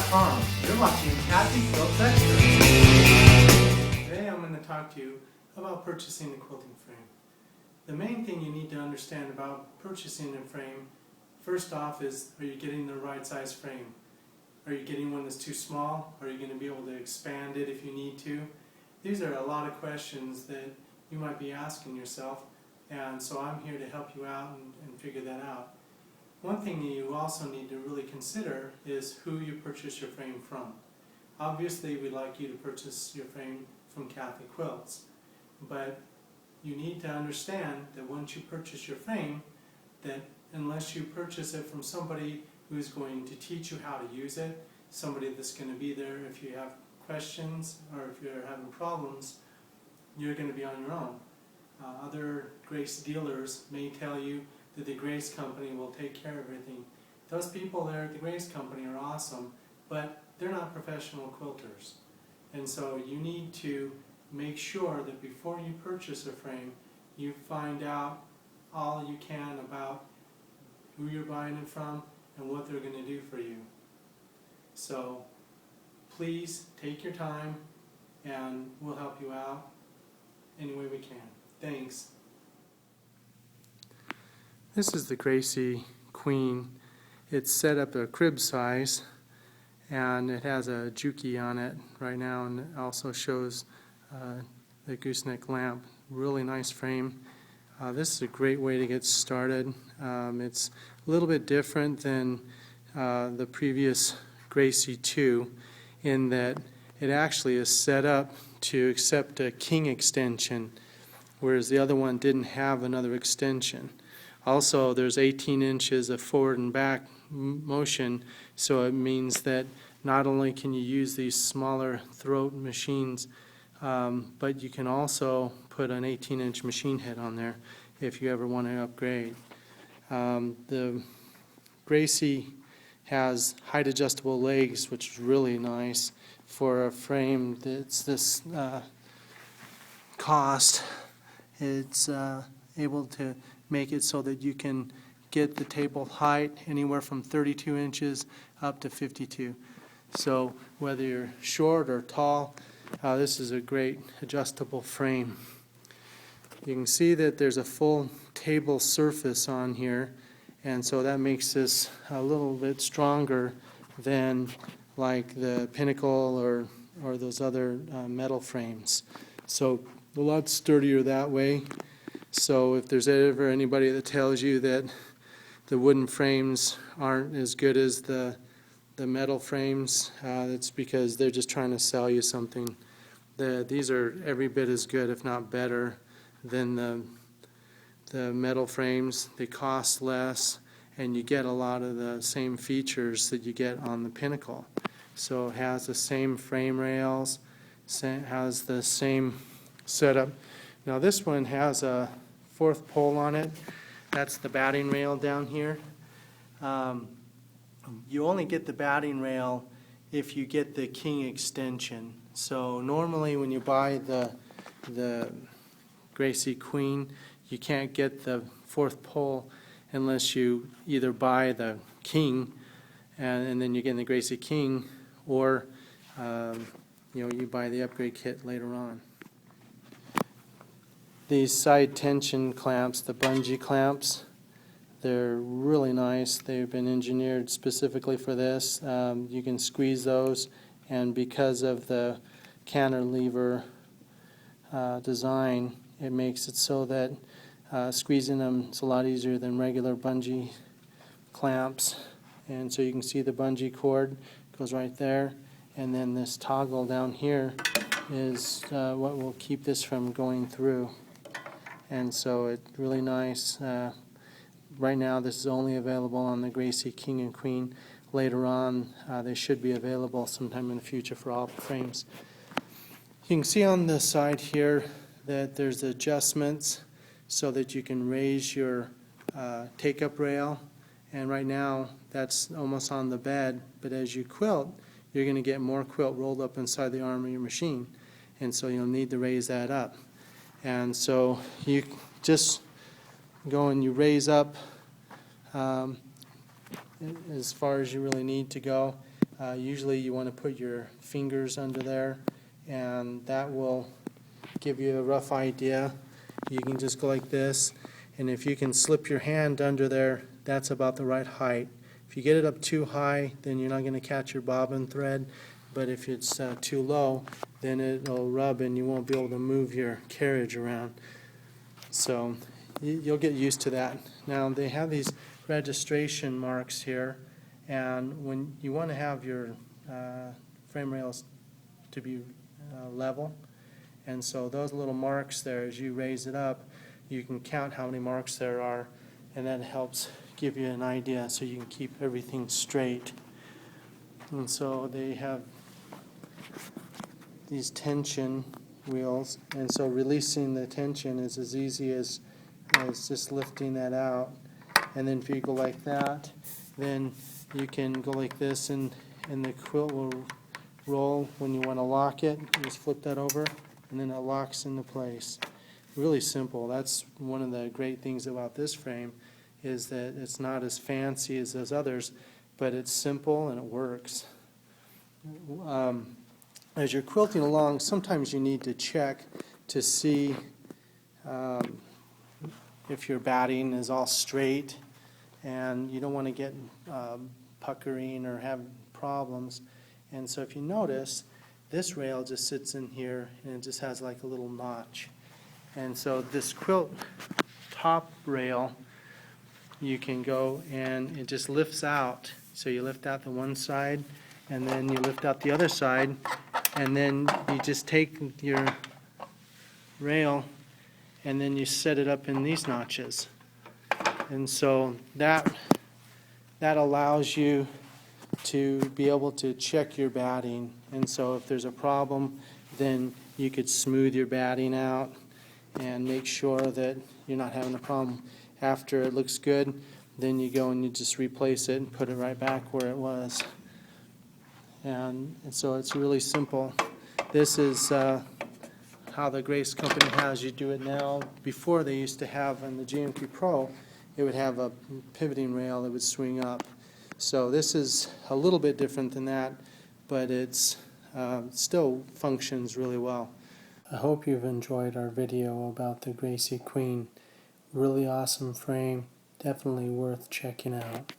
longarm. You're watching Kathy Quilts Experts. Today I'm going to talk to you about purchasing a quilting frame. The main thing you need to understand about purchasing a frame, first off, is are you getting the right size frame? Are you getting one that's too small? Are you going to be able to expand it if you need to? These are a lot of questions that you might be asking yourself, and so I'm here to help you out and figure that out. One thing you also need to really consider is who you purchase your frame from. Obviously, we'd like you to purchase your frame from Kathy Quilts, but you need to understand that once you purchase your frame, that unless you purchase it from somebody who's going to teach you how to use it, somebody that's going to be there if you have questions or if you're having problems, you're going to be on your own. Other Grace dealers may tell you that the Grace company will take care of everything. Those people there at the Grace company are awesome, but they're not professional quilters. And so you need to make sure that before you purchase a frame, you find out all you can about who you're buying it from and what they're going to do for you. So please take your time and we'll help you out any way we can. Thanks. This is the Gracie Queen. It's set up a crib size and it has a juki on it right now, and it also shows the gooseneck lamp. Really nice frame. This is a great way to get started. It's a little bit different than the previous Gracie 2 in that it actually is set up to accept a king extension, whereas the other one didn't have another extension. Also, there's 18 inches of forward and back motion, so it means that not only can you use these smaller throat machines, but you can also put an 18-inch machine head on there if you ever want to upgrade. The Gracie has height adjustable legs, which is really nice for a frame that's this cost. It's able to make it so that you can get the table height anywhere from 32 inches up to 52. So whether you're short or tall, this is a great adjustable frame. You can see that there's a full table surface on here, and so that makes this a little bit stronger than like the Pinnacle or those other metal frames. So a lot sturdier that way. So if there's ever anybody that tells you that the wooden frames aren't as good as the metal frames, it's because they're just trying to sell you something. These are every bit as good, if not better, than the metal frames. They cost less, and you get a lot of the same features that you get on the Pinnacle. So it has the same frame rails, has the same setup. Now this one has a fourth pole on it. That's the batting rail down here. You only get the batting rail if you get the king extension. So normally when you buy the Gracie Queen, you can't get the fourth pole unless you either buy the king and then you get the Gracie King, or you buy the upgrade kit later on. These side tension clamps, the bungee clamps, they're really nice. They've been engineered specifically for this. You can squeeze those, and because of the cantilever design, it makes it so that squeezing them is a lot easier than regular bungee clamps. And so you can see the bungee cord goes right there, and then this toggle down here is what will keep this from going through. And so it's really nice. Right now this is only available on the Gracie King and Queen. Later on they should be available sometime in the future for all frames. You can see on the side here that there's adjustments so that you can raise your take-up rail. And right now that's almost on the bed, but as you quilt, you're going to get more quilt rolled up inside the arm of your machine. And so you'll need to raise that up. And so you just go and you raise up as far as you really need to go. Usually you want to put your fingers under there, and that will give you a rough idea. You can just go like this, and if you can slip your hand under there, that's about the right height. If you get it up too high, then you're not going to catch your bobbin thread, but if it's too low, then it'll rub and you won't be able to move your carriage around. So you'll get used to that. Now they have these registration marks here, and when you want to have your frame rails to be level, and so those little marks there, as you raise it up, you can count how many marks there are, and that helps give you an idea so you can keep everything straight. And so they have these tension wheels, and so releasing the tension is as easy as just lifting that out. And then if you go like that, then you can go like this, and the quilt will roll. When you want to lock it, you just flip that over, and then it locks into place. Really simple. That's one of the great things about this frame, is that it's not as fancy as those others, but it's simple and it works. As you're quilting along, sometimes you need to check to see if your batting is all straight, and you don't want to get puckering or have problems. And so if you notice, this rail just sits in here and it just has like a little notch. And so this quilt top rail, you can go and it just lifts out. So you lift out the one side, and then you lift out the other side, and then you just take your rail and then you set it up in these notches. And so that allows you to be able to check your batting. And so if there's a problem, then you could smooth your batting out and make sure that you're not having a problem. After it looks good, then you go and you just replace it and put it right back where it was. And so it's really simple. This is how the Grace company has you do it now. Before, they used to have on the GMP Pro, it would have a pivoting rail that would swing up. So this is a little bit different than that, but it's still functions really well. I hope you've enjoyed our video about the Gracie Queen. Really awesome frame, definitely worth checking out.